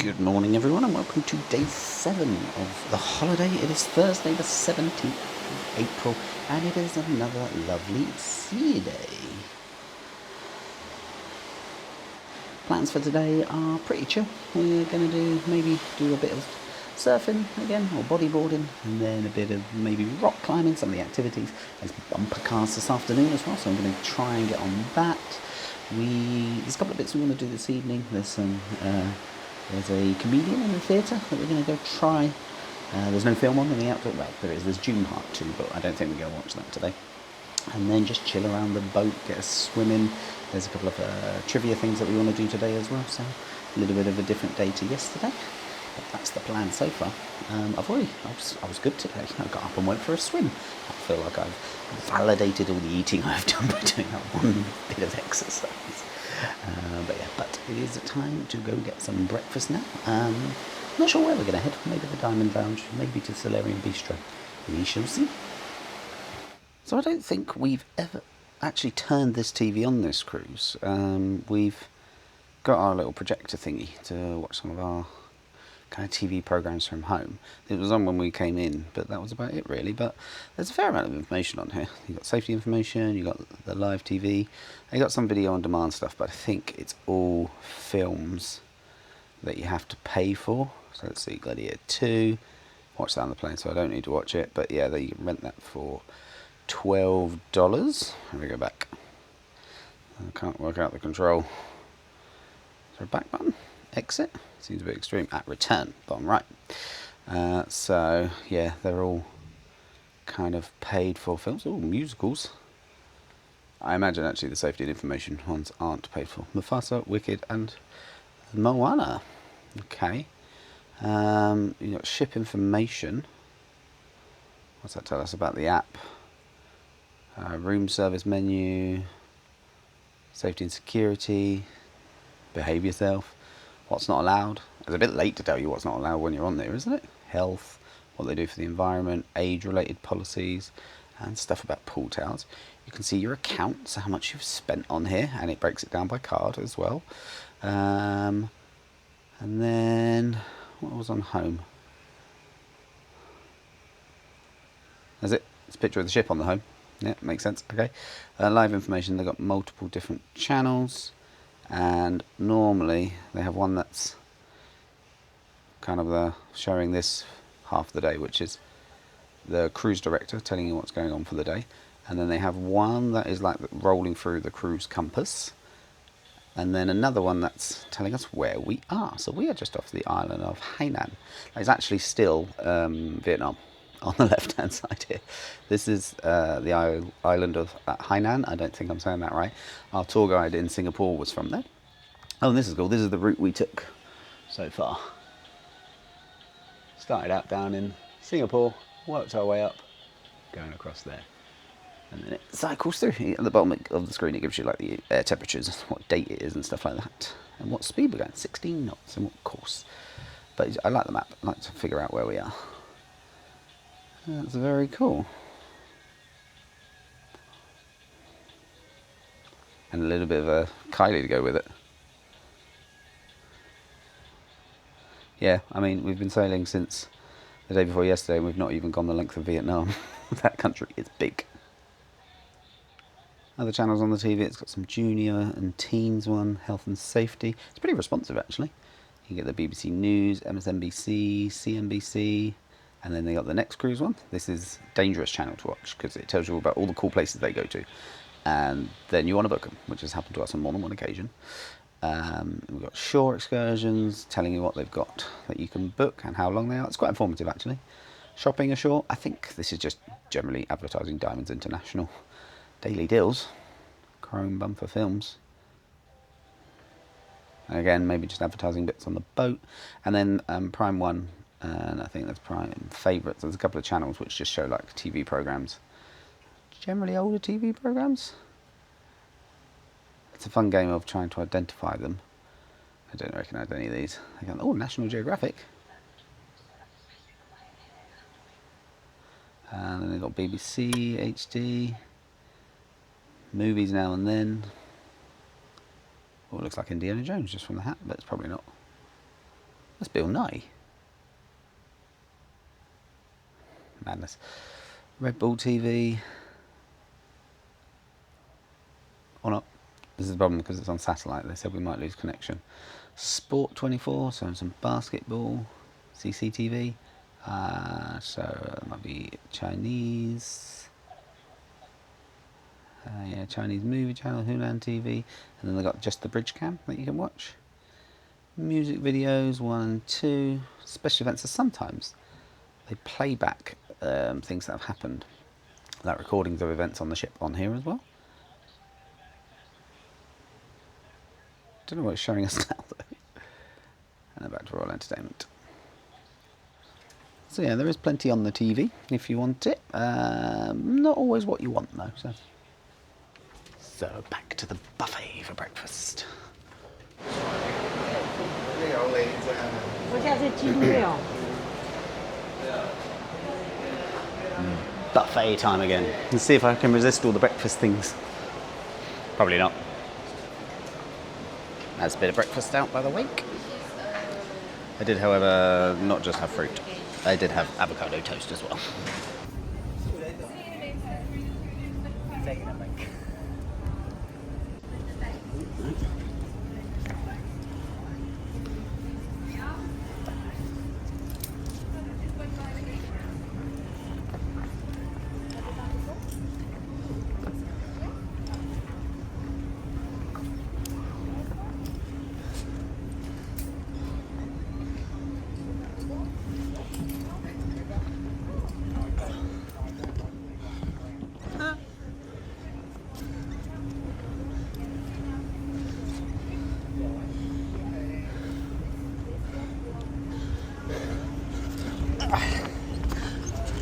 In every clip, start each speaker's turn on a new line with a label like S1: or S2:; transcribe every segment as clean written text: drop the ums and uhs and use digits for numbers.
S1: Good morning, everyone, and welcome to day 7 of the holiday. It is Thursday, the 17th of April, and it is another lovely sea day. Plans for today are pretty chill. We're going to maybe do a bit of surfing again, or bodyboarding, and then a bit of maybe rock climbing, some of the activities. There's bumper cars this afternoon as well, so I'm going to try and get on that. There's a couple of bits we want to do this evening. There's a comedian in the theatre that we're going to go try. There's no film on in the outdoor. Well, there is. There's June Part 2, but I don't think we're going to watch that today. And then just chill around the boat, get a swim in. There's a couple of trivia things that we want to do today as well, so a little bit of a different day to yesterday. But that's the plan so far. I was good today. I got up and went for a swim. I feel like I've validated all the eating I've done by doing that one bit of exercise. But it is time to go get some breakfast now. Not sure where we're going to head. Maybe the Diamond Lounge, maybe to Solarium Bistro. We shall see. So I don't think we've ever actually turned this TV on this cruise. We've got our little projector thingy to watch some of our kind of TV programs from home. It was on when we came in, but that was about it really. But there's a fair amount of information on here. You've got safety information, you've got the live TV, you got some video on demand stuff, but I think it's all films that you have to pay for. So let's see, Gladiator 2, watch that on the plane, so I don't need to watch it, but yeah, you can rent that for $12. Let me go back. I can't work out the control. Is there a back button? Exit? Seems a bit extreme. Return, bottom right. So yeah, they're all kind of paid for films. Oh, musicals. I imagine actually the safety and information ones aren't paid for. Mufasa, Wicked, and Moana. Okay. You got ship information. What's that tell us about the app? Room service menu, safety and security, behave yourself, what's not allowed. It's a bit late to tell you what's not allowed when you're on there, isn't it? Health, what they do for the environment, age-related policies, and stuff about pool towels. You can see your account, so how much you've spent on here, and it breaks it down by card as well. And then, what was on home? That's it. It's a picture of the ship on the home. Yeah, makes sense. Okay. Live information, they've got multiple different channels, and normally they have one that's kind of showing this half the day, which is the cruise director telling you what's going on for the day, and then they have one that is like rolling through the cruise compass, and then another one that's telling us where we are. So we are just off the island of Hainan. It's actually still Vietnam on the left hand side here. This is the island of Hainan. I don't think I'm saying that right. Our tour guide in Singapore was from there. Oh, and this is cool. This is the route we took so far. Started out down in Singapore, worked our way up, going across there. And then it cycles through. At the bottom of the screen it gives you like the air temperatures, what date it is and stuff like that. And what speed we're going, 16 knots, and what course. But I like the map. I like to figure out where we are. That's very cool. And a little bit of a Kylie to go with it. Yeah, I mean, we've been sailing since the day before yesterday and we've not even gone the length of Vietnam. That country is big. Other channels on the TV, it's got some junior and teens one, health and safety. It's pretty responsive actually. You get the BBC News, MSNBC, CNBC, and then they got the next cruise one. This is dangerous channel to watch because it tells you about all the cool places they go to, and then you want to book them, which has happened to us on more than one occasion. We've got shore excursions telling you what they've got that you can book and how long they are. It's quite informative actually. Shopping ashore, I think this is just generally advertising Diamonds International. Daily deals, chrome bumper films. And again, maybe just advertising bits on the boat. And then Prime 1, and I think that's Prime Favourites. There's a couple of channels which just show like TV programmes. Generally older TV programmes. It's a fun game of trying to identify them. I don't recognise any of these. Oh, National Geographic. And then they've got BBC, HD, movies now and then. Oh, it looks like Indiana Jones just from the hat, but it's probably not. That's Bill Nye. Madness. Red Bull TV. Or not. This is the problem because it's on satellite. They said we might lose connection. Sport 24, so some basketball. CCTV. So it might be Chinese. Yeah, Chinese movie channel, Hunan TV. And then they've got just the bridge cam that you can watch. Music videos 1 and 2. Special events. So sometimes they play back things that have happened, like recordings of events on the ship on here as well. Don't know what it's showing us now though. And then back to Royal Entertainment. So yeah, there is plenty on the TV if you want it. Not always what you want though. So back to the buffet for breakfast. Buffet time again. Let's see if I can resist all the breakfast things. Probably not. That's a bit of breakfast out by the wake. I did, however, not just have fruit. I did have avocado toast as well.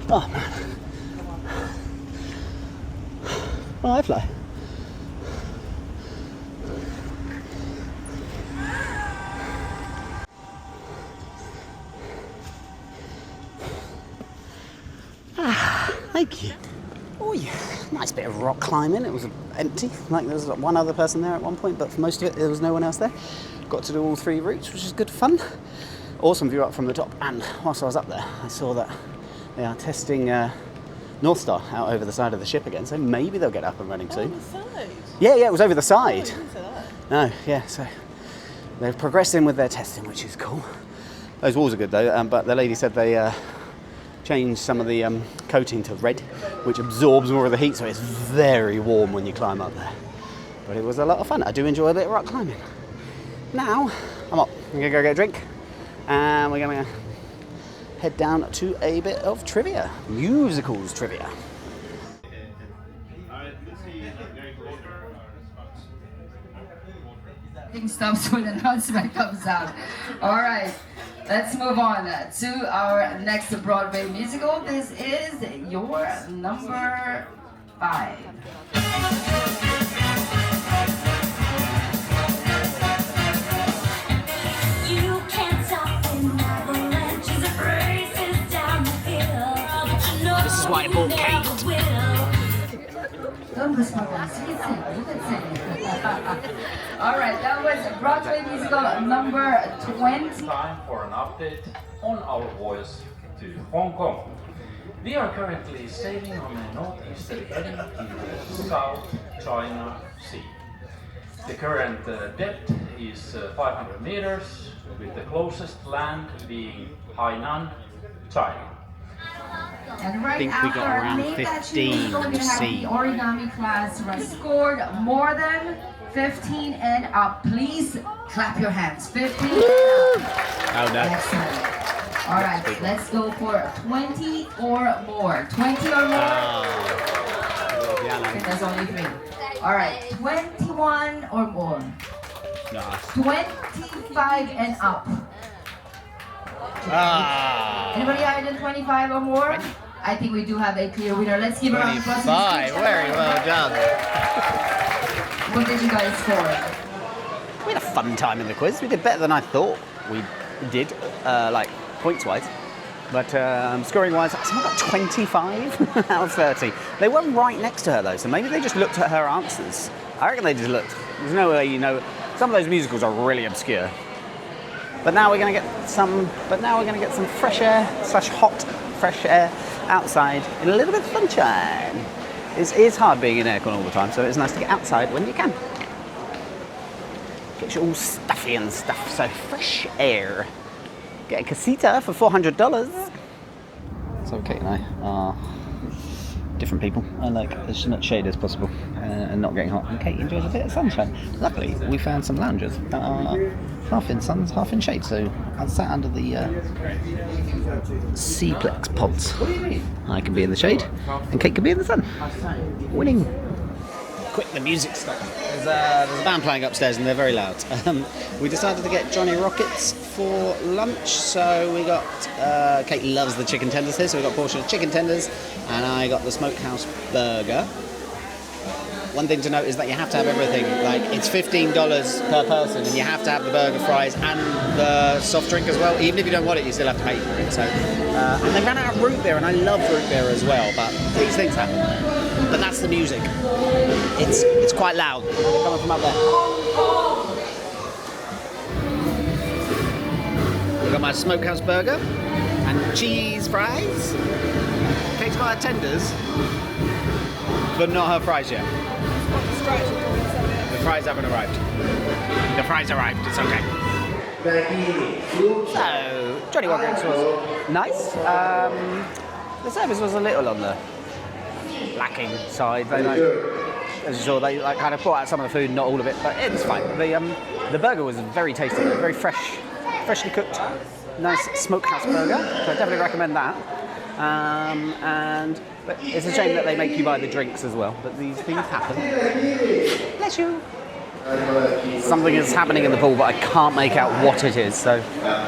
S1: Oh man. Oh, I fly. Thank you. Oh yeah, nice bit of rock climbing. It was empty, like there was one other person there at one point, but for most of it there was no one else there. Got to do all 3 routes, which is good fun. Awesome view up from the top, and whilst I was up there I saw that they are testing North Star out over the side of the ship again, so maybe they'll get up and running soon.
S2: Oh, the side?
S1: Yeah, it was over the side.
S2: Oh, I didn't say that.
S1: No, yeah, so they're progressing with their testing, which is cool. Those walls are good though, but the lady said they changed some of the coating to red, which absorbs more of the heat, so it's very warm when you climb up there. But it was a lot of fun. I do enjoy a bit of rock climbing. Now, I'm up. I'm gonna go get a drink, and we're gonna head down to a bit of trivia, musicals trivia.
S3: Stops when an announcement comes out. All right, let's move on to our next Broadway musical. This is your number 5.
S4: You can't stop an avalanche as it races down the hill. But you know
S1: This is why I bought Kate.
S4: never will.
S3: Don't whisper, guys. You can sing. You can sing. All right, that was Broadway musical number 20.
S5: Time for an update on our voyage to Hong Kong. We are currently sailing on a northeasterly heading in the South China Sea. The current depth is 500 meters, with the closest land being Hainan, China.
S3: And right
S1: think we
S3: after
S1: got around
S3: name that
S1: 15
S3: tune, we're
S1: on
S3: going
S1: the
S3: to have
S1: sea.
S3: the origami class who has scored more than 15 and up. Please clap your hands. 15 and up.
S1: Oh no.
S3: Excellent. All right, let's go for 20 or more. 20 or more. I think there's only 3. All right, 21 or more. 25 and up. Anybody higher than 25 or more? I think we do have a clear winner. Let's give a round of applause.
S1: 25, very well done.
S3: What did you guys score?
S1: We had a fun time in the quiz. We did better than I thought we did, like points-wise. But scoring-wise, someone got 25 out of 30. They were right next to her though, so maybe they just looked at her answers. I reckon they just looked. There's no way you know. Some of those musicals are really obscure. But now we're going to get some. But now we're going to get some fresh air / hot fresh air outside in a little bit of sunshine. It is hard being in aircon all the time, so it's nice to get outside when you can. Gets you all stuffy and stuff. So fresh air. Get a casita for $400. So Kate and I are different people. I like as much shade as possible and not getting hot. And Kate enjoys a bit of sunshine. Luckily, we found some lounges that are half in sun, half in shade. So I sat under the Cplex pods. I can be in the shade, and Kate can be in the sun. Winning. Quick, the music stuff. There's a band playing upstairs, and they're very loud. We decided to get Johnny Rockets for lunch, so we got. Kate loves the chicken tenders here, so we got a portion of chicken tenders, and I got the smokehouse burger. One thing to note is that you have to have everything. Like, it's $15 per person, and you have to have the burger, fries, and the soft drink as well. Even if you don't want it, you still have to pay for it. So, and they ran out of root beer, and I love root beer as well. But these things happen. But that's the music. It's quite loud. Coming from up there. We've got my smokehouse burger and cheese fries. Kate's got her tenders, but not her fries yet. The fries haven't arrived. The fries arrived, it's okay. So, Johnny Rockets was nice. The service was a little on the lacking side. They as you saw, they kind of brought out some of the food, not all of it, but it's fine. The burger was very tasty, very freshly cooked, nice smokehouse burger. So I definitely recommend that. But it's a shame that they make you buy the drinks as well. But these things happen. Bless you. Something is happening in the pool, but I can't make out what it is, so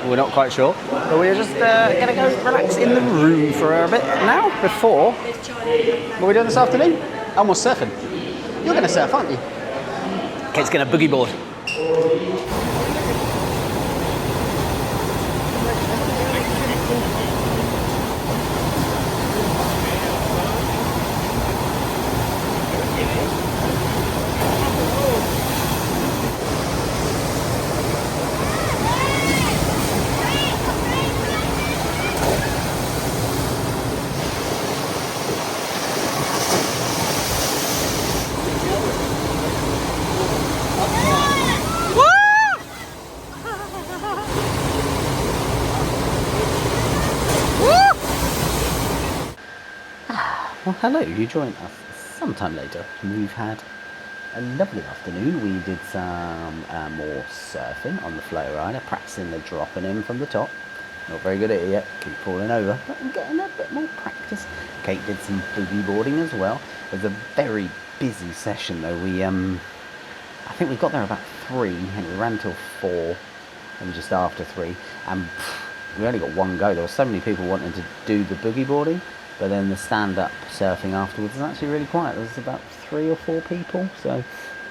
S1: we're not quite sure. But we're just going to go relax in the room for a bit now. Before, what are we doing this afternoon? Almost surfing. You're going to surf, aren't you? Kate's going to boogie board. Well, hello, you joined us sometime later. We've had a lovely afternoon. We did some more surfing on the flow rider, practicing the dropping in from the top. Not very good at it yet, keep falling over, but I'm getting a bit more practice. Kate did some boogie boarding as well. It was a very busy session though. I think we got there about 3 and we ran till 4 and just after 3, and we only got one go. There were so many people wanting to do the boogie boarding. But then the stand-up surfing afterwards is actually really quiet. There's about 3 or 4 people. So,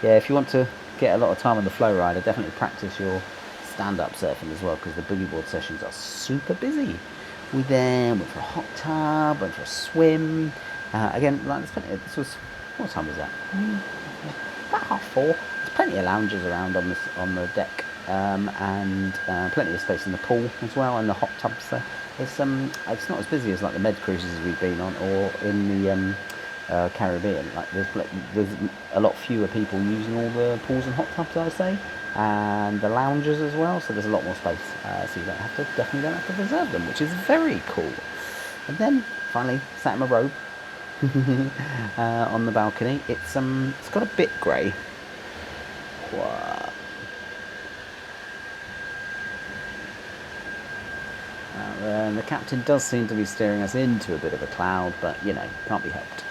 S1: yeah, if you want to get a lot of time on the flow rider, definitely practice your stand-up surfing as well, because the boogie board sessions are super busy. We then went for a hot tub, went for a swim. Again, like, this was, what time was that? About 4:30. There's plenty of lounges around on the deck, and plenty of space in the pool as well, and the hot tubs. So it's not as busy as like the med cruises we've been on, or in the Caribbean. Like there's a lot fewer people using all the pools and hot tubs, I say, and the lounges as well. So there's a lot more space, so you definitely don't have to reserve them, which is very cool. And then finally sat in my robe on the balcony. It's got a bit grey. What? And the captain does seem to be steering us into a bit of a cloud, but you know, can't be helped.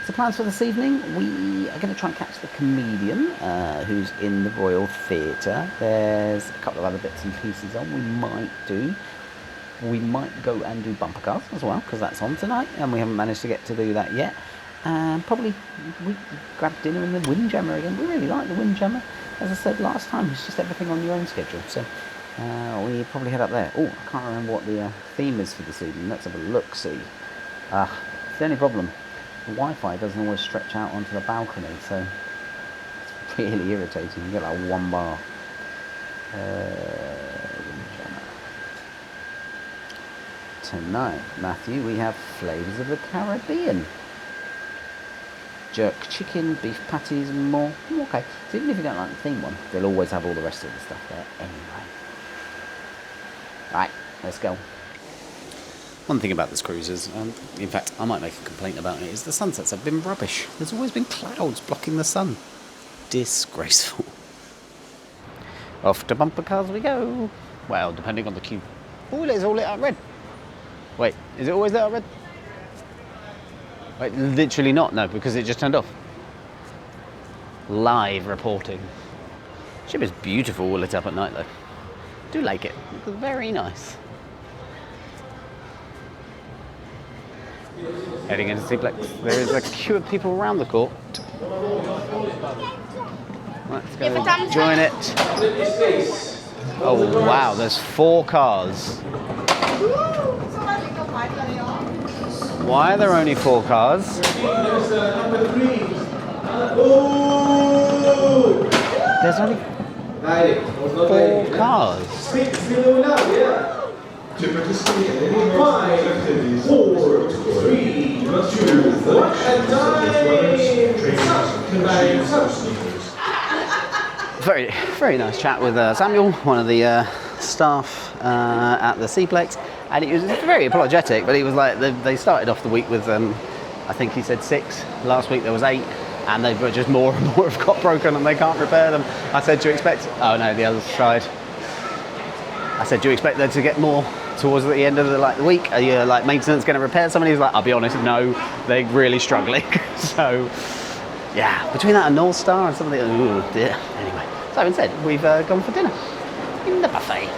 S1: So plans for this evening, we are going to try and catch the comedian who's in the Royal Theatre. There's a couple of other bits and pieces on we might go and do bumper cars as well, because that's on tonight and we haven't managed to get to do that yet. And probably we grab dinner in the Windjammer again. We really like the Windjammer. As I said last time, it's just everything on your own schedule. So we probably head up there. Oh, I can't remember what the theme is for this evening. Let's have a look, see. It's the only problem. The Wi-Fi doesn't always stretch out onto the balcony, so it's really irritating. You get like 1 bar. tonight, Matthew, we have flavours of the Caribbean. Jerk chicken, beef patties and more. Okay, so even if you don't like the theme one, they'll always have all the rest of the stuff there anyway. Right, let's go. One thing about this cruise is, in fact, I might make a complaint about it, is the sunsets have been rubbish. There's always been clouds blocking the sun. Disgraceful. Off to bumper cars we go. Well, depending on the queue. Oh, it's all lit up red. Wait, is it always lit up red? Wait, literally not, no, because it just turned off. Live reporting. Ship is beautiful, all lit up at night though. Do like it, it's very nice. Heading into Seaplex, there is a queue of people around the court. Let's go join it. Oh wow, there's 4 cars. Why are there only 4 cars? There's only 4 cars.
S2: To participate in any of our activities, 4, 3, 2, 1, and 9.
S1: Very, very nice chat with Samuel, one of the staff at the Seaplex, and he was very apologetic. But he was like, they started off the week with, I think he said 6. Last week there was 8, and they've just more and more have got broken, and they can't repair them. I said, do you expect? Oh no, the other side. I said, do you expect there to get more towards the end of the week? Are you maintenance going to repair somebody? He's like, I'll be honest, no, they're really struggling. So yeah, between that and North Star and something, oh dear. Anyway, so instead we've gone for dinner in the buffet.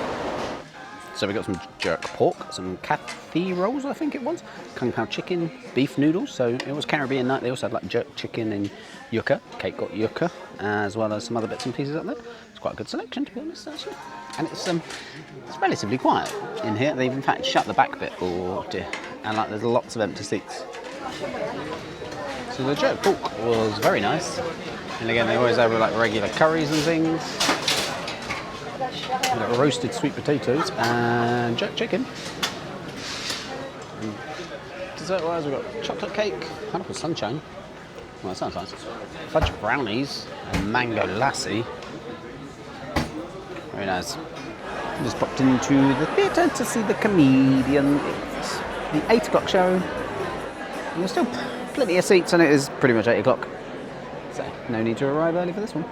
S1: So we got some jerk pork, some kathy rolls, I think it was, kung pao chicken, beef noodles. So it was Caribbean night. They also had jerk chicken and yucca. Kate got yucca, as well as some other bits and pieces up there. It's quite a good selection, to be honest, actually. And it's relatively quiet in here. They've in fact shut the back bit. Oh dear. And there's lots of empty seats. So the jerk pork was very nice. And again, they always have regular curries and things. We've got roasted sweet potatoes and jerk chicken. And dessert-wise, we've got chocolate cake, pineapple sunshine. Well, that sounds nice. Fudge brownies and mango lassi. Very nice. Just popped into the theatre to see The Comedian. It's the 8 o'clock show. And there's still plenty of seats, and it is pretty much 8 o'clock. So, no need to arrive early for this one.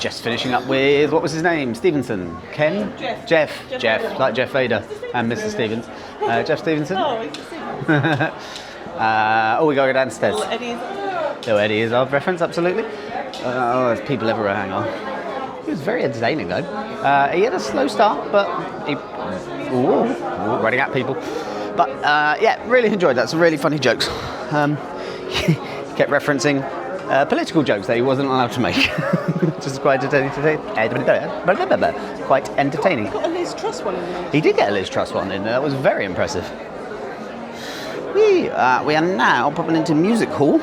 S1: Just finishing up with, what was his name? Stevenson? Ken? Jeff, like Jeff Vader and Mr. Stevens. Jeff Stevenson.
S6: Oh, it's Stevenson.
S1: We gotta go downstairs.
S6: Little Eddie's.
S1: Little Eddie is our reference, absolutely. There's people everywhere, hang on. He was very entertaining though. He had a slow start, but he... running at people. But yeah, really enjoyed that. Some really funny jokes. He kept referencing political jokes that he wasn't allowed to make. Which is quite entertaining. Quite entertaining.
S6: He got a Liz Truss one in there.
S1: He did get a Liz Truss one in there. That was very impressive. We are now popping into Music Hall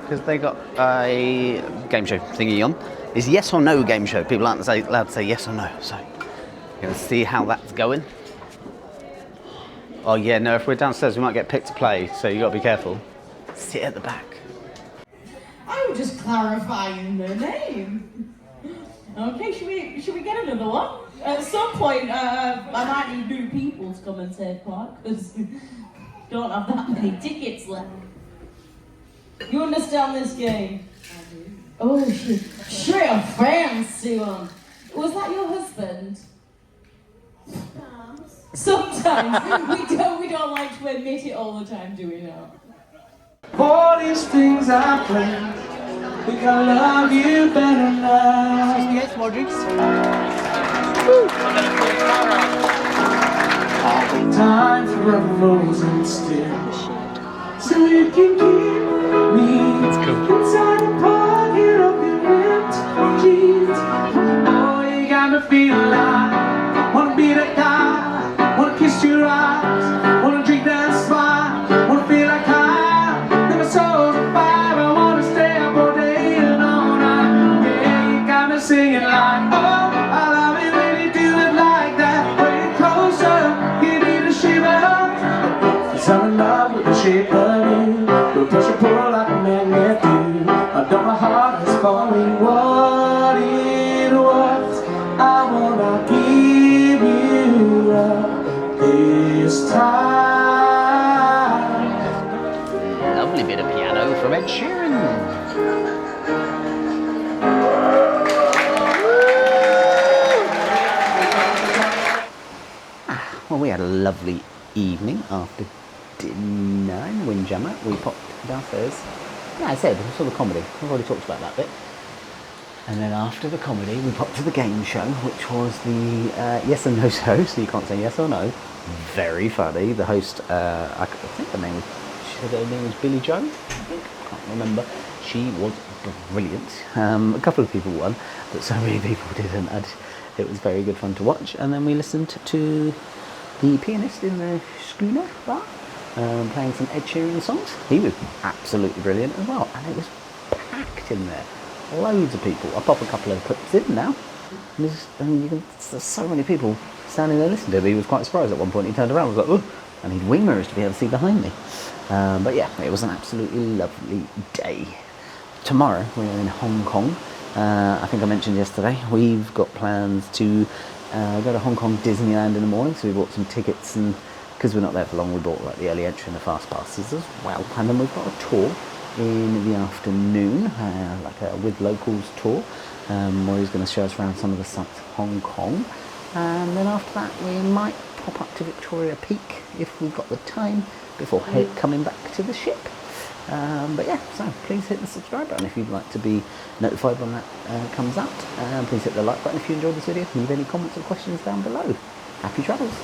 S1: because they got a game show thingy on. It's yes or no game show. People aren't allowed to say yes or no. So we're going to see how that's going. Oh yeah, no, if we're downstairs we might get picked to play, so you got to be careful. Sit at the back.
S7: I was just clarifying the name. Okay, should we get another one? At some point, I might need new people to come and take part, because don't have that many tickets left. You understand this game? I do. Oh, straight up fancy one. Was that your husband? Sometimes. we don't like to admit it all the time, do we not?
S2: For these things I planned, think I love you better now.
S6: Yes, more drinks.
S2: Time for a frozen still, so you can keep me inside the pocket of your ripped jeans. Oh, you got me feeling like wanna be that guy, wanna kiss your eyes, wanna drink that smile, wanna feel like I never saw the fire. I wanna stay up all day and all night. Yeah, you got me singing like, oh, I love it when you do it like that. Way closer, give me the shiver. love with the shape of you. We'll push and pull like a magnet do. Although my heart is falling, what it was, I will not give you up this time.
S1: Lovely bit of piano from Ed Sheeran. Well, we had a lovely evening after dinner in Windjammer. We popped downstairs. Yeah, I said, we saw the comedy. I've already talked about that bit. And then after the comedy, we popped to the game show, which was the yes and no show, so you can't say yes or no. Very funny. The host, I think her name was Billy Joe, I think. I can't remember. She was brilliant. A couple of people won, but so many people didn't. It was very good fun to watch. And then we listened to the pianist in the Schooner bar, playing some Ed Sheeran songs. He was absolutely brilliant as well, and it was packed in there. Loads of people. I'll pop a couple of clips in now. There's so many people standing there listening to him. He was quite surprised at one point. He turned around and was like, oh, I need wing mirrors to be able to see behind me. But yeah, it was an absolutely lovely day. Tomorrow we're in Hong Kong. I think I mentioned yesterday, we've got plans to go to Hong Kong Disneyland in the morning, so we bought some tickets, and because we're not there for long, we bought like the early entry and the fast passes as well. And then we've got a tour in the afternoon, like a with locals tour, where he's going to show us around some of the sites of Hong Kong. And then after that, we might pop up to Victoria Peak if we've got the time before coming back to the ship. But yeah, so please hit the subscribe button if you'd like to be notified when that comes out. Please hit the like button if you enjoyed this video. Leave any comments or questions down below. Happy travels.